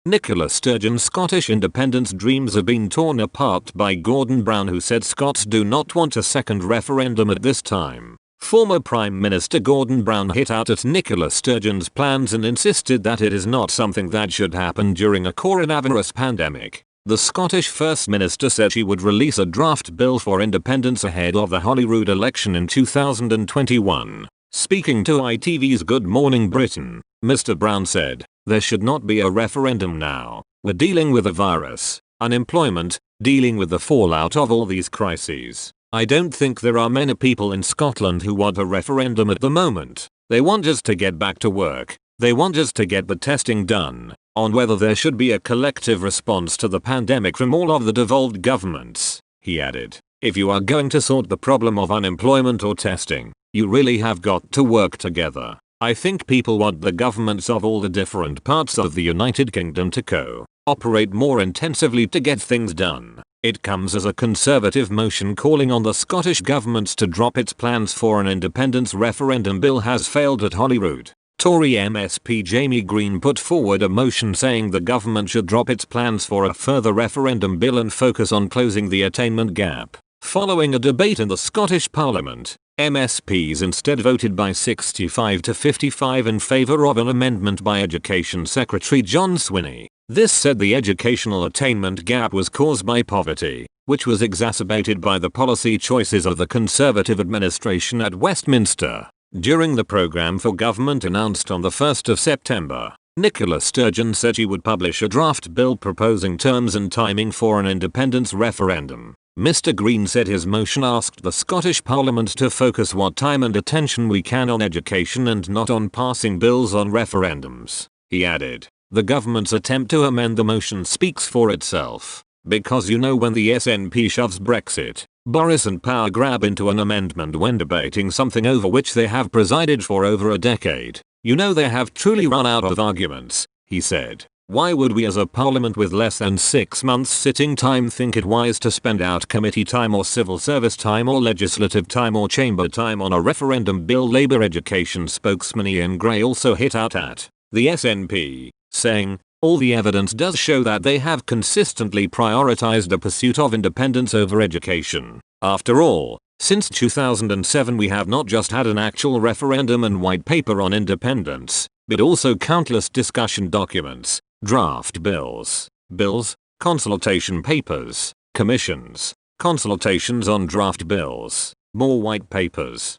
Nicola Sturgeon's Scottish independence dreams have been torn apart by Gordon Brown, who said Scots do not want a second referendum at this time. Former Prime Minister Gordon Brown hit out at Nicola Sturgeon's plans and insisted that it is not something that should happen during a coronavirus pandemic. The Scottish First Minister said she would release a draft bill for independence ahead of the Holyrood election in 2021. Speaking to ITV's Good Morning Britain, Mr. Brown said, "There should not be a referendum now. We're dealing with a virus, unemployment, dealing with the fallout of all these crises. I don't think there are many people in Scotland who want a referendum at the moment. They want us to get back to work. They want us to get the testing done on whether there should be a collective response to the pandemic from all of the devolved governments," he added. "If you are going to sort the problem of unemployment or testing, you really have got to work together. I think people want the governments of all the different parts of the United Kingdom to cooperate more intensively to get things done." It comes as a Conservative motion calling on the Scottish Government to drop its plans for an independence referendum bill has failed at Holyrood. Tory MSP Jamie Green put forward a motion saying the government should drop its plans for a further referendum bill and focus on closing the attainment gap. Following a debate in the Scottish Parliament, MSPs instead voted by 65 to 55 in favour of an amendment by Education Secretary John Swinney. This said the educational attainment gap was caused by poverty, which was exacerbated by the policy choices of the Conservative administration at Westminster. During the programme for government announced on the 1st of September, Nicola Sturgeon said she would publish a draft bill proposing terms and timing for an independence referendum. Mr. Green said his motion asked the Scottish Parliament to focus what time and attention we can on education and not on passing bills on referendums. He added, "The government's attempt to amend the motion speaks for itself. Because you know when the SNP shoves Brexit, Boris and power grab into an amendment when debating something over which they have presided for over a decade, you know they have truly run out of arguments," he said. "Why would we as a parliament with less than 6 months sitting time think it wise to spend out committee time or civil service time or legislative time or chamber time on a referendum bill?" Labour education spokesman Ian Gray also hit out at the SNP, saying, "All the evidence does show that they have consistently prioritised the pursuit of independence over education. After all, since 2007 we have not just had an actual referendum and white paper on independence, but also countless discussion documents, draft bills, consultation papers, commissions, consultations on draft bills, more white papers,